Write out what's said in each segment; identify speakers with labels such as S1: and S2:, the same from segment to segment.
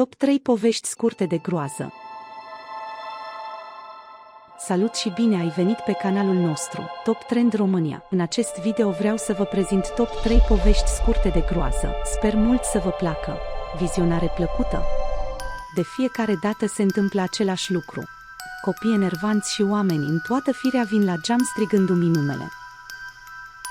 S1: Top 3 povești scurte de groază. Salut și bine ai venit pe canalul nostru, Top Trend România. În acest video vreau să vă prezint top 3 povești scurte de groază. Sper mult să vă placă. Vizionare plăcută! De fiecare dată se întâmplă același lucru. Copii enervanți și oameni în toată firea vin la geam strigându-mi numele.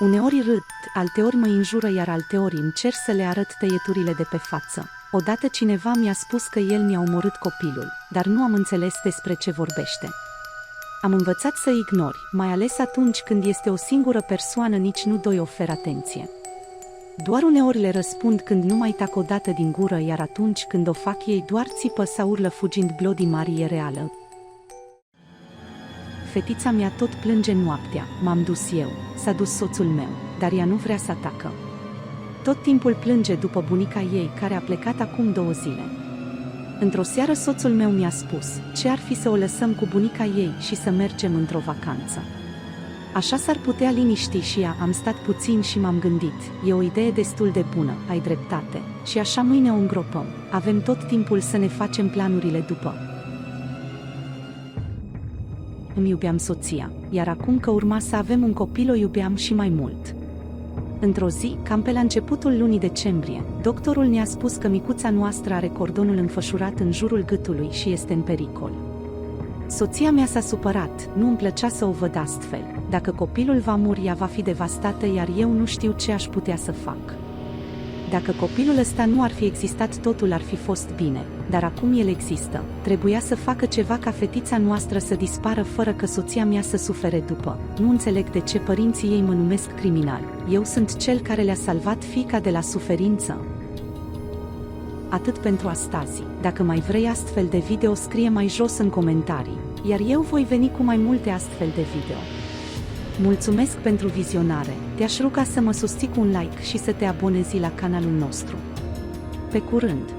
S1: Uneori râd, alteori mă înjură, iar alteori încerc să le arăt tăieturile de pe față. Odată cineva mi-a spus că el mi-a omorât copilul, dar nu am înțeles despre ce vorbește. Am învățat să ignori, mai ales atunci când este o singură persoană, nici nu doi ofer atenție. Doar uneori le răspund când nu mai tac o dată din gură, iar atunci când o fac ei doar țipă sau urlă fugind. Bloody Mary e reală. Fetița mea tot plânge noaptea, m-am dus eu, s-a dus soțul meu, dar ea nu vrea să atacă. Tot timpul plânge după bunica ei, care a plecat acum 2 zile. Într-o seară soțul meu mi-a spus, ce ar fi să o lăsăm cu bunica ei și să mergem într-o vacanță. Așa s-ar putea liniști și ea. Am stat puțin și m-am gândit, e o idee destul de bună, ai dreptate, și așa mâine o îngropăm, avem tot timpul să ne facem planurile după. Îmi iubeam soția, iar acum că urma să avem un copil o iubeam și mai mult. Într-o zi, cam pe la începutul lunii decembrie, doctorul ne-a spus că micuța noastră are cordonul înfășurat în jurul gâtului și este în pericol. Soția mea s-a supărat, nu îmi plăcea să o văd astfel. Dacă copilul va muri, ea va fi devastată, iar eu nu știu ce aș putea să fac. Dacă copilul ăsta nu ar fi existat, totul ar fi fost bine, dar acum el există. Trebuia să facă ceva ca fetița noastră să dispară fără că soția mea să sufere după. Nu înțeleg de ce părinții ei mă numesc criminal. Eu sunt cel care le-a salvat fiica de la suferință. Atât pentru astăzi. Dacă mai vrei astfel de video, scrie mai jos în comentarii, iar eu voi veni cu mai multe astfel de video. Mulțumesc pentru vizionare, te-aș ruga să mă susții cu un like și să te abonezi la canalul nostru. Pe curând!